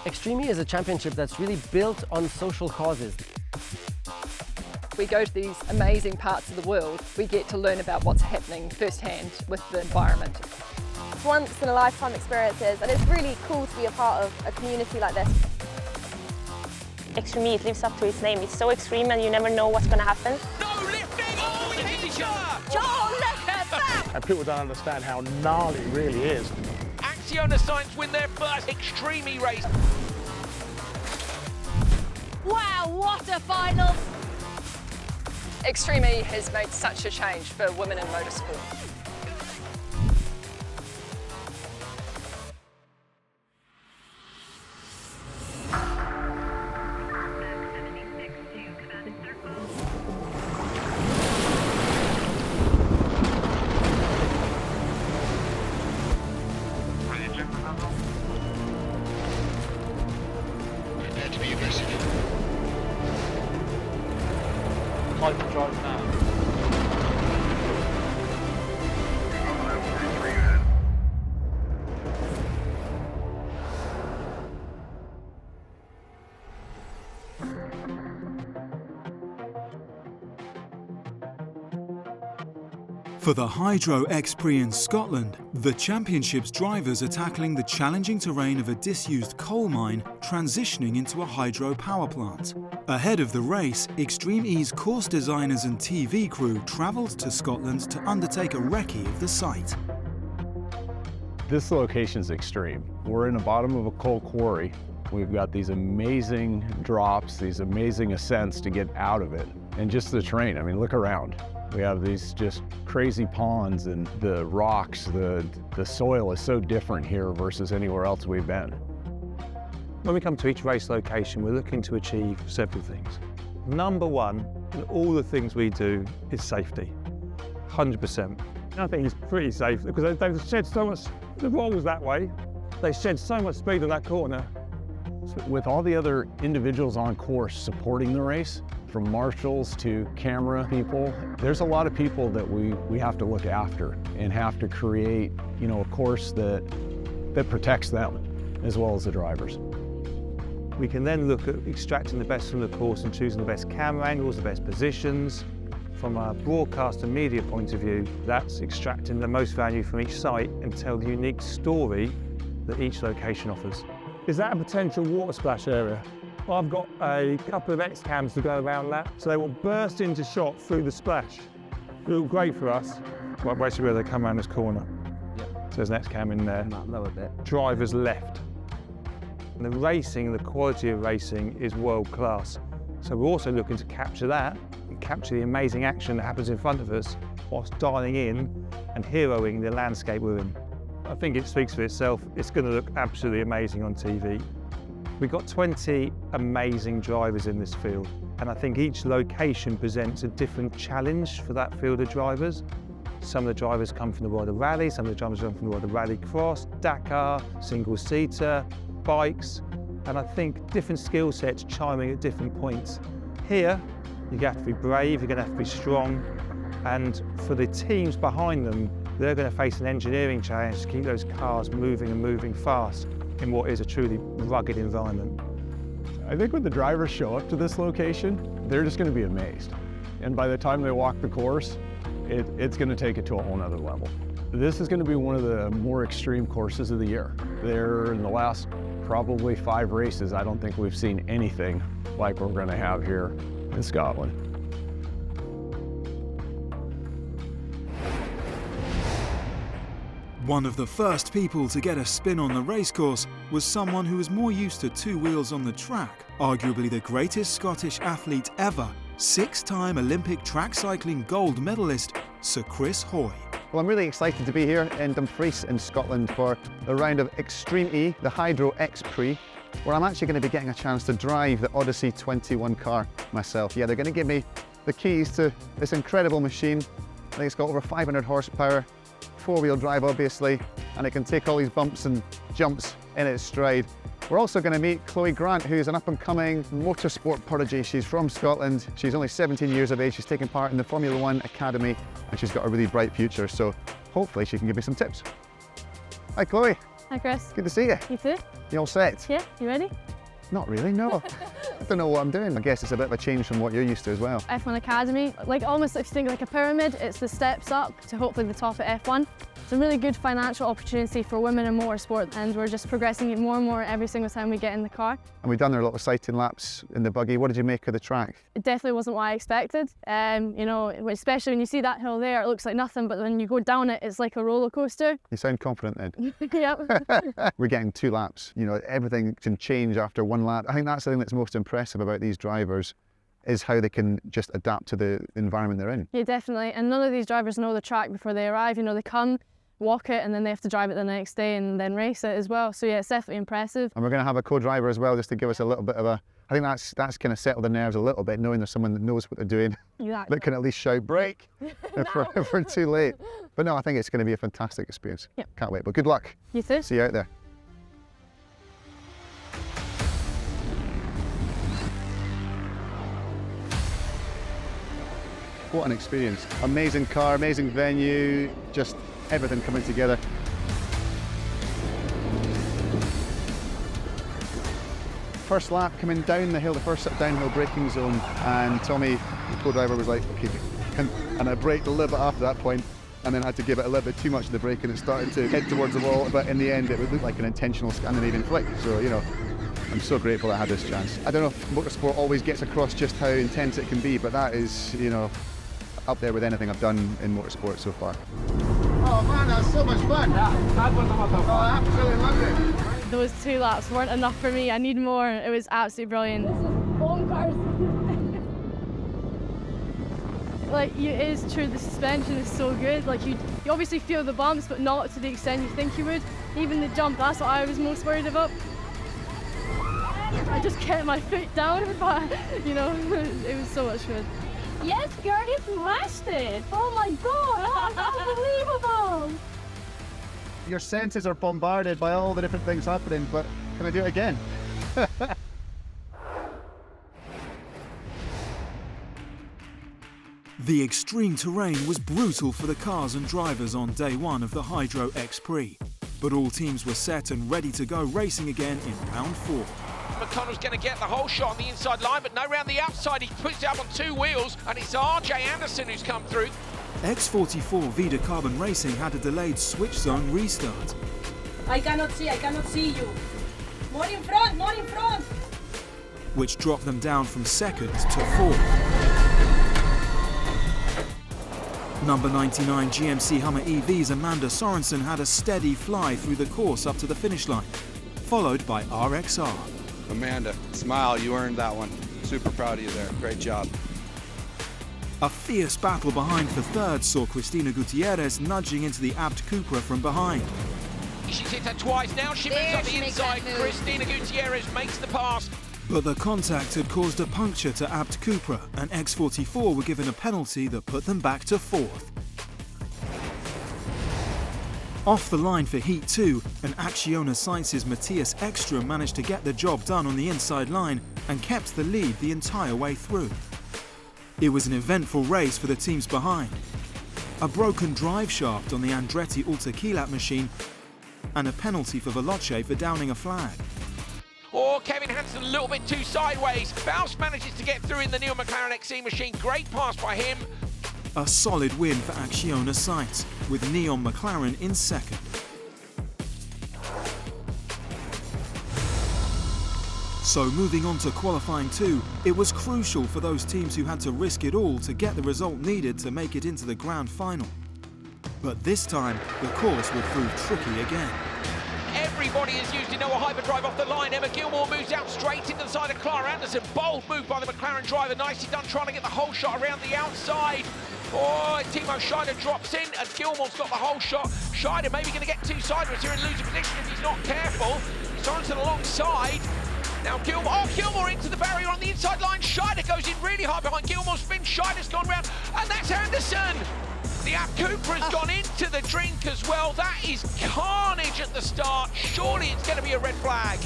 Extreme E is a championship that's really built on social causes. We go to these amazing parts of the world. We get to learn about what's happening firsthand with the environment. It's once in a lifetime experiences, and it's really cool to be a part of a community like this. Extreme E, it lives up to its name. It's so extreme and you never know what's going to happen. No lifting! Oh, he hit each other! John, look at that! And people don't understand how gnarly it really is. Axiona Science win their first Extreme E race. Wow, what a final! Extreme E has made such a change for women in motorsport. Prepare to be aggressive. Hyperdrive now. For the Hydro X Prix in Scotland, the championship's drivers are tackling the challenging terrain of a disused coal mine transitioning into a hydro power plant. Ahead of the race, Extreme E's course designers and TV crew travelled to Scotland to undertake a recce of the site. This location's extreme. We're in the bottom of a coal quarry. We've got these amazing drops, these amazing ascents to get out of it. And just the terrain, I mean, look around. We have these just crazy ponds, and the rocks, the soil is so different here versus anywhere else we've been. When we come to each race location, we're looking to achieve several things. Number one, in all the things we do, is safety, 100%. I think it's pretty safe because they've shed so much, the rolls that way, they shed so much speed on that corner. So with all the other individuals on course supporting the race, from marshals to camera people, there's a lot of people that we have to look after and have to create, a course that protects them as well as the drivers. We can then look at extracting the best from the course and choosing the best camera angles, the best positions. From a broadcast and media point of view, that's extracting the most value from each site and tell the unique story that each location offers. Is that a potential water splash area? I've got a couple of X-cams to go around that, so they will burst into shot through the splash. It'll be great for us. Well, basically where they come around this corner. Yep. So there's an X-cam in there. Lower bit. Drivers left. And the racing, the quality of racing is world class. So we're also looking to capture that and capture the amazing action that happens in front of us whilst dialing in and heroing the landscape we're in. I think it speaks for itself. It's going to look absolutely amazing on TV. We've got 20 amazing drivers in this field, and I think each location presents a different challenge for that field of drivers. Some of the drivers come from the world of rally, some of the drivers come from the world of rally cross, Dakar, single-seater, bikes, and I think different skill sets chiming at different points. Here, you have to be brave, you're going to have to be strong, and for the teams behind them, they're going to face an engineering challenge to keep those cars moving and moving fast in what is a truly rugged environment. I think when the drivers show up to this location, they're just going to be amazed. And by the time they walk the course, it's going to take it to a whole nother level. This is going to be one of the more extreme courses of the year. There, in the last probably 5 races, I don't think we've seen anything like we're going to have here in Scotland. One of the first people to get a spin on the racecourse was someone who was more used to 2 wheels on the track, arguably the greatest Scottish athlete ever, 6-time Olympic track cycling gold medalist, Sir Chris Hoy. Well, I'm really excited to be here in Dumfries in Scotland for the round of Extreme E, the Hydro X Prix, where I'm actually going to be getting a chance to drive the Odyssey 21 car myself. Yeah, they're going to give me the keys to this incredible machine. I think it's got over 500 horsepower, 4-wheel drive obviously, and it can take all these bumps and jumps in its stride. We're also going to meet Chloe Grant, who's an up-and-coming motorsport prodigy. She's from Scotland. She's only 17 years of age. She's taking part in the Formula 1 Academy, and she's got a really bright future. So hopefully she can give me some tips. Hi, Chloe. Hi, Chris. Good to see you. You too. You all set? Yeah, you ready? Not really, no. I don't know what I'm doing. I guess it's a bit of a change from what you're used to as well. F1 Academy, like almost if you think like a pyramid, it's the steps up to hopefully the top at F1. It's a really good financial opportunity for women in motorsport, and we're just progressing it more and more every single time we get in the car. And we've done our little sighting laps in the buggy. What did you make of the track? It definitely wasn't what I expected. You know, especially when you see that hill there, it looks like nothing, but when you go down it, it's like a roller coaster. You sound confident then. Yep. We're getting 2 laps. You know, everything can change after 1 lap. I think that's the thing that's most impressive about these drivers, is how they can just adapt to the environment they're in. Yeah, definitely. And none of these drivers know the track before they arrive. You know, they come, walk it, and then they have to drive it the next day and then race it as well. So yeah, it's definitely impressive. And we're going to have a co-driver as well, just to give us a little bit of a, I think that's kind of settled the nerves a little bit, knowing there's someone that knows what they're doing, Exactly. that can at least shout brake if we're too late. But no, I think it's going to be a fantastic experience. Yep. Can't wait. But good luck. You too. See you out there. What an experience. Amazing car, amazing venue, just everything coming together. First lap coming down the hill, the first downhill braking zone, and Tommy, the co-driver, was like, okay, and I braked a little bit after that point, and then had to give it a little bit too much of the brake, and it started to head towards the wall, but in the end it would look like an intentional Scandinavian flick. So, you know, I'm so grateful I had this chance. I don't know if motorsport always gets across just how intense it can be, but that is, you know, up there with anything I've done in motorsport so far. Oh man, that's so much fun! Oh, I absolutely loved it! Those 2 laps weren't enough for me. I need more. It was absolutely brilliant. Like, it is true, the suspension is so good. Like, you obviously feel the bumps, but not to the extent you think you would. Even the jump, that's what I was most worried about. I just kept my foot down, but, you know, it was so much fun. Yes, girl, you smashed it! Oh my god, that's unbelievable! Your senses are bombarded by all the different things happening, but can I do it again? The extreme terrain was brutal for the cars and drivers on day 1 of the Hydro X Prix, but all teams were set and ready to go racing again in round 4. McConnell's going to get the whole shot on the inside line, but no, round the outside. He puts it up on 2 wheels, and it's RJ Anderson who's come through. X44 Vida Carbon Racing had a delayed switch zone restart. I cannot see you. More in front, Which dropped them down from 2nd to 4th. Number 99 GMC Hummer EV's Amanda Sorensen had a steady fly through the course up to the finish line, followed by RXR. Amanda, smile, you earned that one. Super proud of you there, great job. A fierce battle behind for 3rd saw Cristina Gutierrez nudging into the Abt Cupra from behind. She's hit her twice, now she moves on the inside. Cristina Gutierrez makes the pass. But the contact had caused a puncture to Abt Cupra, and X44 were given a penalty that put them back to 4th. Off the line for Heat 2, and Acciona Science's Matthias Ekstrom managed to get the job done on the inside line and kept the lead the entire way through. It was an eventful race for the teams behind. A broken drive shaft on the Andretti Ultrakilat machine, and a penalty for Veloce for downing a flag. Oh, Kevin Hansen a little bit too sideways. Faust manages to get through in the Neil McLaren XC machine. Great pass by him. A solid win for Acciona Science, with Neon McLaren in 2nd. So moving on to qualifying 2, it was crucial for those teams who had to risk it all to get the result needed to make it into the grand final. But this time, the course would prove tricky again. Everybody is used to know a hyperdrive off the line. Emma Gilmore moves out straight into the side of Clara Anderson. Bold move by the McLaren driver. Nicely done, trying to get the whole shot around the outside. Oh, Timo Scheider drops in, and Gilmore's got the whole shot. Scheider maybe going to get 2 sideways here and lose a position if he's not careful. Sorensen alongside. Now Gilmore into the barrier on the inside line. Scheider goes in really hard behind Gilmore. Spin. Scheider's gone round, and that's Anderson. The Abt Cupra's gone into the drink as well. That is carnage at the start. Surely it's going to be a red flag.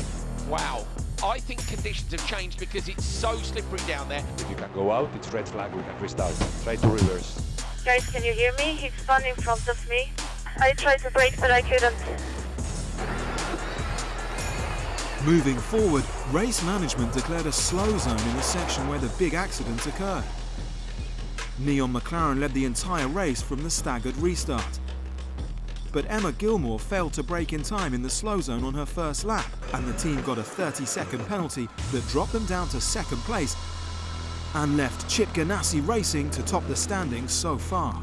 Wow. I think conditions have changed because it's so slippery down there. If you can go out, it's red flag, we can restart. Try to reverse. Guys, can you hear me? He's spun in front of me. I tried to brake, but I couldn't. Moving forward, race management declared a slow zone in the section where the big accident occurred. Neon McLaren led the entire race from the staggered restart. But Emma Gilmore failed to brake in time in the slow zone on her first lap, and the team got a 30-second penalty that dropped them down to second place and left Chip Ganassi Racing to top the standings so far.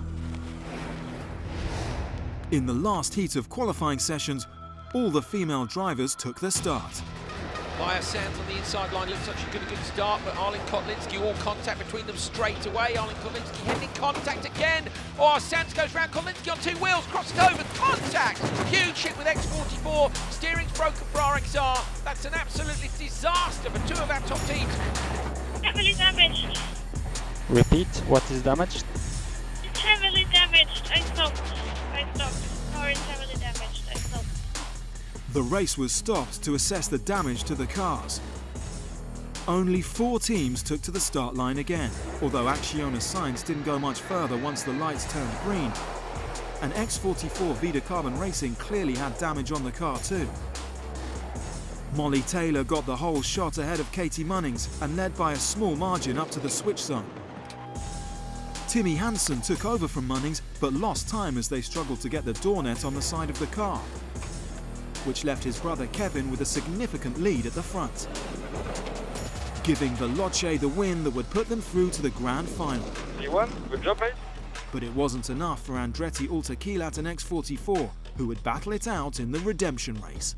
In the last heat of qualifying sessions, all the female drivers took the start. Maya Sands on the inside line, looks like she got a good start, but Arlene Kotlinski, all contact between them straight away. Arlene Kotlinski heading contact again. Oh, Sands goes round Kotlinski on two wheels, crosses over, contact! Huge hit with X44, steering's broken for RXR. That's an absolutely disaster for two of our top teams. Heavily damaged. Repeat, what is damaged? It's heavily damaged. I stopped. Car is heavily damaged. I stopped. The race was stopped to assess the damage to the cars. Only 4 teams took to the start line again, although Acciona Sainz didn't go much further once the lights turned green. And X44 Vida Carbon Racing clearly had damage on the car too. Molly Taylor got the whole shot ahead of Katie Munnings and led by a small margin up to the switch zone. Timmy Hansen took over from Munnings but lost time as they struggled to get the door net on the side of the car, which left his brother Kevin with a significant lead at the front, giving Veloce the win that would put them through to the grand final. You won, good job mate. But it wasn't enough for Andretti Altaquilat and X44, who would battle it out in the redemption race.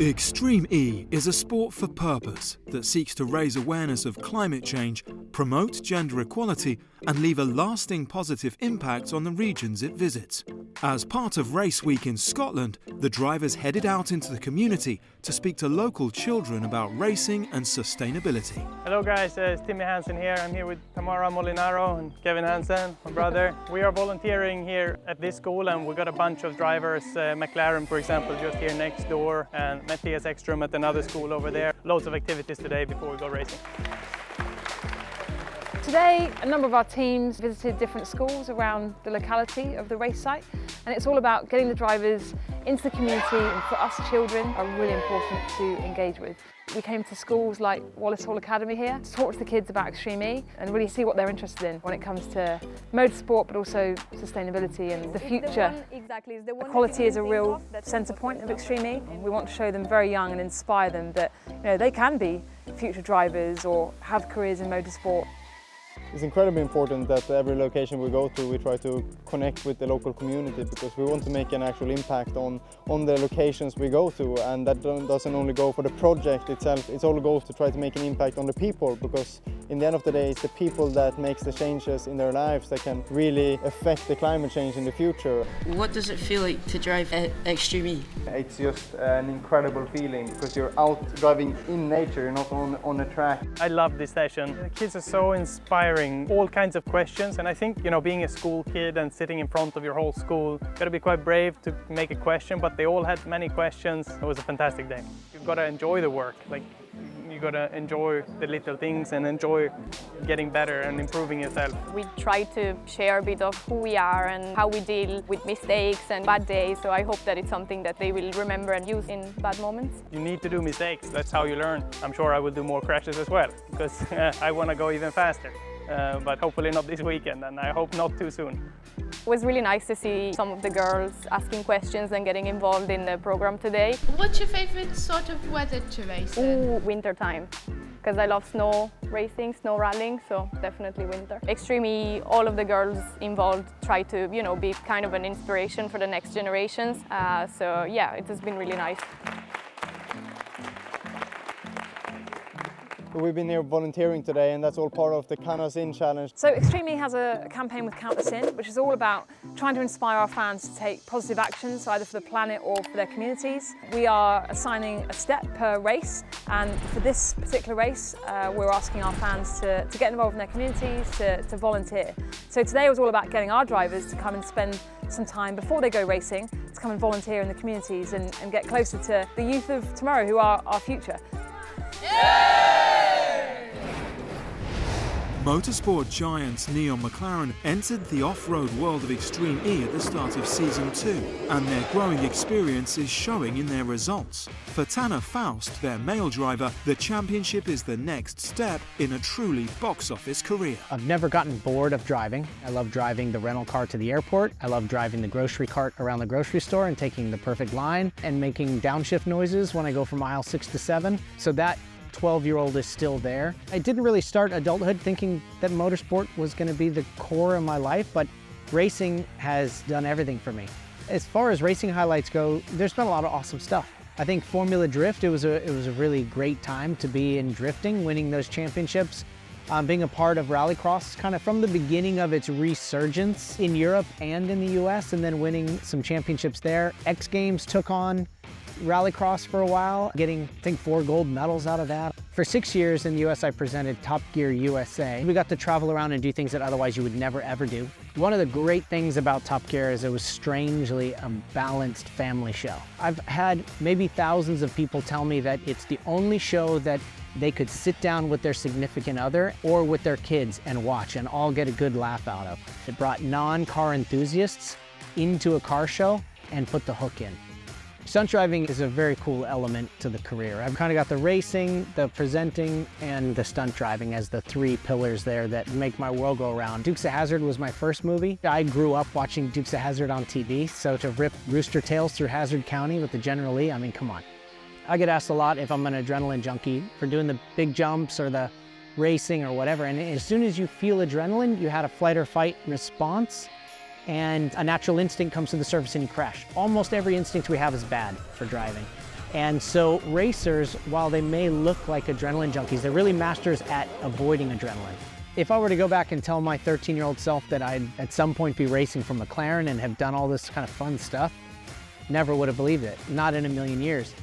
Extreme E is a sport for purpose that seeks to raise awareness of climate change, promote gender equality, and leave a lasting positive impact on the regions it visits. As part of Race Week in Scotland, the drivers headed out into the community to speak to local children about racing and sustainability. Hello guys, it's Timmy Hansen here. I'm here with Tamara Molinaro and Kevin Hansen, my brother. We are volunteering here at this school and we've got a bunch of drivers, McLaren for example, just here next door, and Matthias Ekström at another school over there. Loads of activities today before we go racing. Today, a number of our teams visited different schools around the locality of the race site, and it's all about getting the drivers into the community, and for us children are really important to engage with. We came to schools like Wallace Hall Academy here to talk to the kids about Extreme E and really see what they're interested in when it comes to motorsport but also sustainability and the future. Equality is a real centre point of Extreme E. We want to show them very young and inspire them that they can be future drivers or have careers in motorsport. It's incredibly important that every location we go to, we try to connect with the local community because we want to make an actual impact on the locations we go to, and that doesn't only go for the project itself, it all goes to try to make an impact on the people, because in the end of the day it's the people that makes the changes in their lives that can really affect the climate change in the future. What does it feel like to drive Extreme E? It's just an incredible feeling because you're out driving in nature, you're not on a track. I love this session. The kids are so inspiring. All kinds of questions, and I think being a school kid and sitting in front of your whole school, you got to be quite brave to make a question, but they all had many questions. It was a fantastic day. You've got to enjoy the work, you got to enjoy the little things and enjoy getting better and improving yourself. We try to share a bit of who we are and how we deal with mistakes and bad days, so I hope that it's something that they will remember and use in bad moments. You need to do mistakes, that's how you learn. I'm sure I will do more crashes as well, because I want to go even faster. But hopefully not this weekend, and I hope not too soon. It was really nice to see some of the girls asking questions and getting involved in the program today. What's your favourite sort of weather to race in? Winter time, because I love snow racing, snow rallying, so definitely winter. Extreme E, all of the girls involved try to, be kind of an inspiration for the next generations. So yeah, it has been really nice. We've been here volunteering today, and that's all part of the Count Us In challenge. So Extreme E has a campaign with Count Us In, which is all about trying to inspire our fans to take positive actions, either for the planet or for their communities. We are assigning a step per race, and for this particular race, we're asking our fans to get involved in their communities, to volunteer. So today was all about getting our drivers to come and spend some time before they go racing, to come and volunteer in the communities and get closer to the youth of tomorrow, who are our future. Motorsport giants Neon McLaren entered the off-road world of Extreme E at the start of Season 2, and their growing experience is showing in their results. For Tanner Faust, their male driver, the championship is the next step in a truly box office career. I've never gotten bored of driving. I love driving the rental car to the airport. I love driving the grocery cart around the grocery store and taking the perfect line and making downshift noises when I go from aisle 6 to 7. So that 12-year-old is still there. I didn't really start adulthood thinking that motorsport was going to be the core of my life, but racing has done everything for me. As far as racing highlights go, there's been a lot of awesome stuff. I think Formula Drift, it was a really great time to be in drifting, winning those championships. Being a part of Rallycross kind of from the beginning of its resurgence in Europe and in the US, and then winning some championships there. X Games took on Rallycross for a while, getting, I think, 4 gold medals out of that. For 6 years in the US, I presented Top Gear USA. We got to travel around and do things that otherwise you would never, ever do. One of the great things about Top Gear is it was strangely a balanced family show. I've had maybe thousands of people tell me that it's the only show that they could sit down with their significant other or with their kids and watch and all get a good laugh out of. It brought non-car enthusiasts into a car show and put the hook in. Stunt driving is a very cool element to the career. I've kind of got the racing, the presenting, and the stunt driving as the 3 pillars there that make my world go around. Dukes of Hazzard was my first movie. I grew up watching Dukes of Hazzard on TV, so to rip rooster tails through Hazard County with the General Lee, I mean, come on. I get asked a lot if I'm an adrenaline junkie for doing the big jumps or the racing or whatever, and as soon as you feel adrenaline, you had a flight or fight response, and a natural instinct comes to the surface and you crash. Almost every instinct we have is bad for driving. And so racers, while they may look like adrenaline junkies, they're really masters at avoiding adrenaline. If I were to go back and tell my 13-year-old self that I'd at some point be racing for McLaren and have done all this kind of fun stuff, never would have believed it, not in a million years.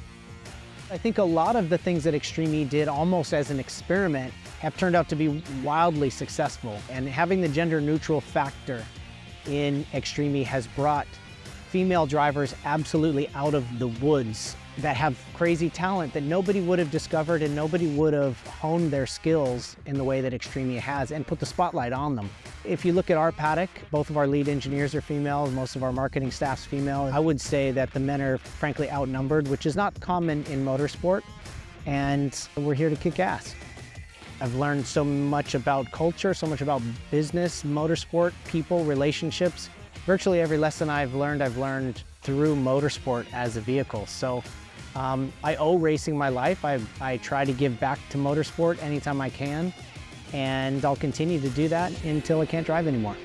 I think a lot of the things that Extreme E did almost as an experiment have turned out to be wildly successful, and having the gender-neutral factor in Extreme E has brought female drivers absolutely out of the woods that have crazy talent that nobody would have discovered and nobody would have honed their skills in the way that Extreme E has and put the spotlight on them. If you look at our paddock, both of our lead engineers are female, most of our marketing staff's female. I would say that the men are frankly outnumbered, which is not common in motorsport, and we're here to kick ass. I've learned so much about culture, so much about business, motorsport, people, relationships. Virtually every lesson I've learned through motorsport as a vehicle. So I owe racing my life. I try to give back to motorsport anytime I can, and I'll continue to do that until I can't drive anymore.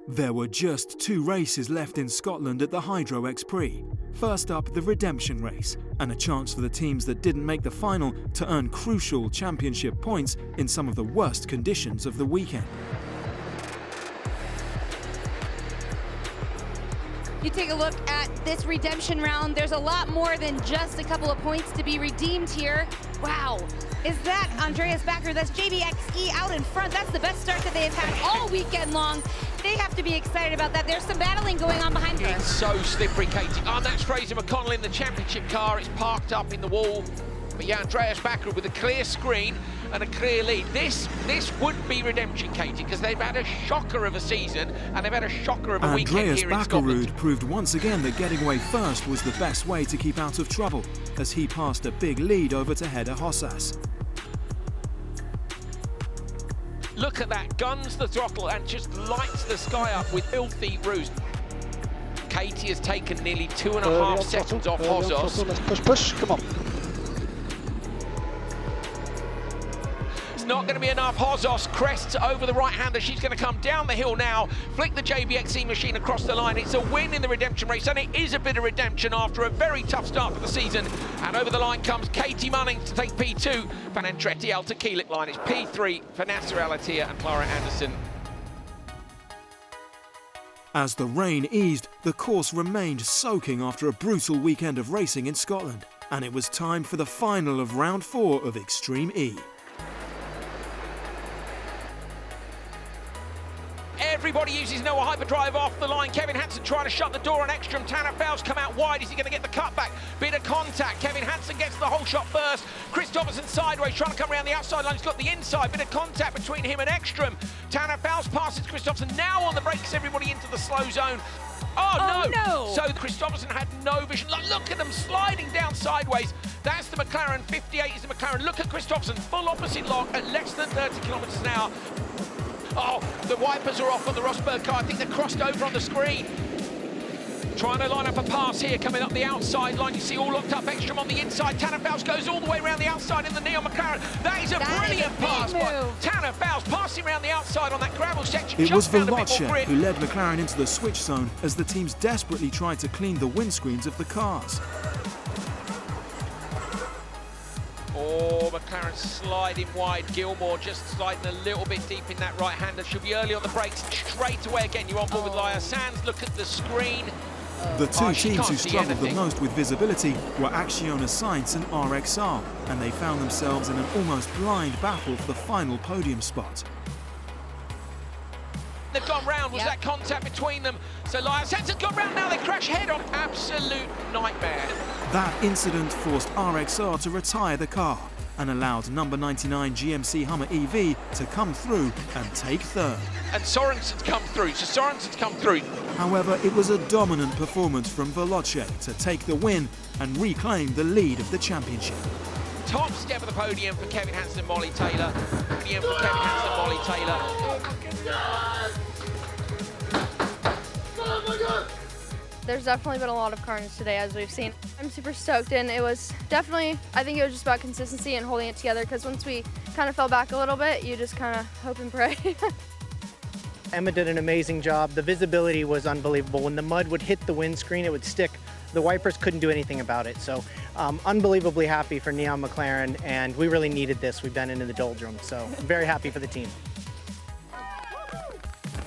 There were just 2 races left in Scotland at the Hydro X Prix. First up, the Redemption Race, and a chance for the teams that didn't make the final to earn crucial championship points in some of the worst conditions of the weekend. You take a look at this redemption round, there's a lot more than just a couple of points to be redeemed here. Wow, is that Andreas Backer? That's JBXE out in front. That's the best start that they have had all weekend long. They have to be excited about that. There's some battling going on behind her. It's so slippery, Katie. Oh, that's Fraser McConnell in the championship car. It's parked up in the wall. But yeah, Andreas Backer with a clear screen and a clear lead. This would be redemption, Katie, because they've had a shocker of a season and they've had a shocker of a weekend here in Scotland. Andreas Backer proved once again that getting away first was the best way to keep out of trouble, as he passed a big lead over to Hedda Hossas. Look at that, guns the throttle and just lights the sky up with filthy roost. Katie has taken nearly 2.5 seconds off Hossos. Let's push, come on. It's not going to be enough. Hossos crests over the right-hander. She's going to come down the hill now, flick the JBXE machine across the line. It's a win in the redemption race, and it is a bit of redemption after a very tough start for the season. And over the line comes Katie Munnings to take P2 for Andretti out to Keelik line. It's P3 for Nasser Al-Attiyah and Clara Anderson. As the rain eased, the course remained soaking after a brutal weekend of racing in Scotland, and it was time for the final of round 4 of Extreme E. Everybody uses Noah hyperdrive off the line. Kevin Hansen trying to shut the door on Ekstrom. Tanner Fowles come out wide. Is he going to get the cutback? Bit of contact. Kevin Hansen gets the whole shot first. Christopherson sideways trying to come around the outside line. He's got the inside. Bit of contact between him and Ekstrom. Tanner Fowles passes Christopherson. Now on the brakes, everybody into the slow zone. Oh no! So Christopherson had no vision. Look at them sliding down sideways. That's the McLaren. 58 is the McLaren. Look at Christopherson, full opposite lock at less than 30 kilometres an hour. Oh, the wipers are off on the Rosberg car. I think they're crossed over on the screen. Trying to line up a pass here, coming up the outside line. You see all locked up, Ekstrom on the inside. Tanner Fowles goes all the way around the outside in the Neon McLaren. That is a brilliant pass by Tanner Fowles, passing around the outside on that gravel section. It was Veloce who led McLaren into the switch zone as the teams desperately tried to clean the windscreens of the cars. Oh, McLaren sliding wide. Gilmore just sliding a little bit deep in that right-hander. Should be early on the brakes. Straight away again, you're on board with Laya Sands. Look at the screen. The two teams who struggled the most with visibility were Acciona Sainz and RXR, and they found themselves in an almost blind battle for the final podium spot. They've gone round. Was that contact between them? So Laya Sands has gone round now. They crash head on. Absolute nightmare. That incident forced RXR to retire the car and allowed number 99 GMC Hummer EV to come through and take third. And Sorensen's come through. So Sorensen's come through. However, it was a dominant performance from Veloce to take the win and reclaim the lead of the championship. Top step of the podium for Kevin Hansen and Molly Taylor. Podium for Kevin Hansen and Molly Taylor. There's definitely been a lot of carnage today, as we've seen. I'm super stoked, and it was definitely, I think it was just about consistency and holding it together, because once we kind of fell back a little bit, you just kind of hope and pray. Emma did an amazing job. The visibility was unbelievable. When the mud would hit the windscreen, it would stick. The wipers couldn't do anything about it. So unbelievably happy for Neon McLaren, and we really needed this. We've been into the doldrums, so I'm very happy for the team.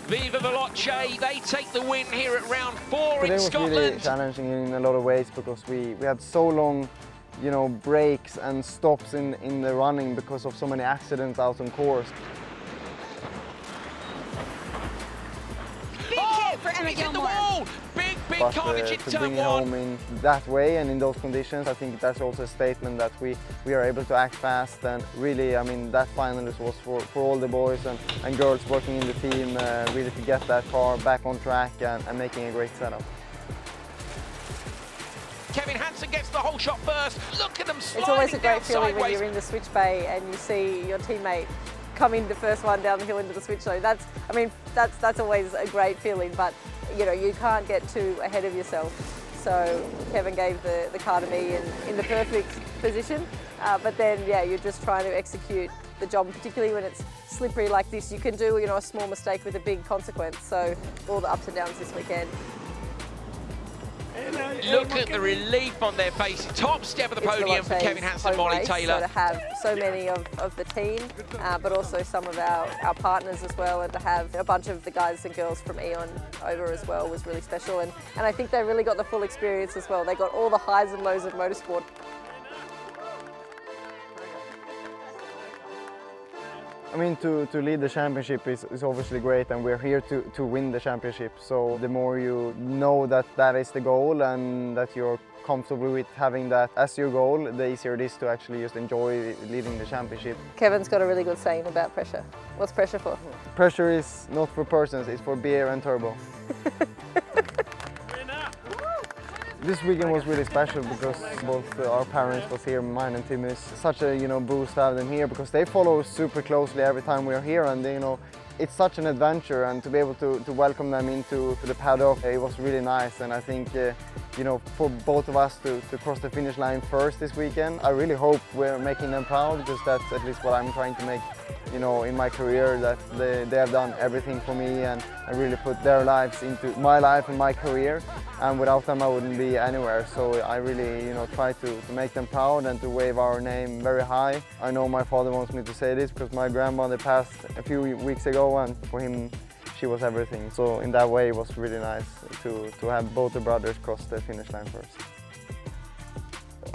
Viva Veloce, they take the win here at round 4 in Scotland. It was really challenging in a lot of ways because we had so long, you know, breaks and stops in the running because of so many accidents out on course. For Emma He's in the wall! Big carnage in to turn bring it 1. home in that way and in those conditions, I think that's also a statement that we are able to act fast, and really, I mean, that finalist was for all the boys and girls working in the team, really to get that car back on track and making a great setup. Kevin Hansen gets the whole shot first. Look at them sliding. It's always a great feeling sideways. when you're in the switch bay and you see your teammate come in the first one down the hill into the switch zone. That's always a great feeling, but you know, you can't get too ahead of yourself. So Kevin gave the car to me in the perfect position, but then yeah, you're just trying to execute the job, particularly when it's slippery like this. You can do, you know, a small mistake with a big consequence. So all the ups and downs this weekend. Look at the relief on their faces. Top step of the podium for Kevin Hansen and Molly Taylor. So to have so many of the team, but also some of our partners as well, and to have a bunch of the guys and girls from Eon over as well was really special. And I think they really got the full experience as well. They got all the highs and lows of motorsport. I mean, to lead the championship is obviously great, and we're here to win the championship. So the more you know that is the goal and that you're comfortable with having that as your goal, the easier it is to actually just enjoy leading the championship. Kevin's got a really good saying about pressure. What's pressure for? Pressure is not for persons, it's for beer and turbo. This weekend was really special because both our parents was here, mine and Timmy's. Such a boost to have them here because they follow us super closely every time we are here, and it's such an adventure, and to be able to welcome them into the paddock, it was really nice. And I think for both of us to cross the finish line first this weekend, I really hope we're making them proud, because that's at least what I'm trying to make in my career, that they have done everything for me and really put their lives into my life and my career, and without them I wouldn't be anywhere. So I really try to make them proud and to wave our name very high. I know my father wants me to say this because my grandmother passed a few weeks ago, and for him she was everything. So in that way it was really nice to have both the brothers cross the finish line first.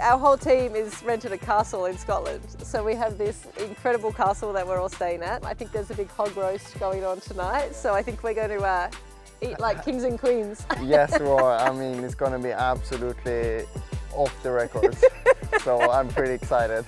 Our whole team is rented a castle in Scotland, so we have this incredible castle that we're all staying at. I think there's a big hog roast going on tonight, so I think we're going to eat like kings and queens. Yes, well, I mean, it's going to be absolutely off the records, so I'm pretty excited.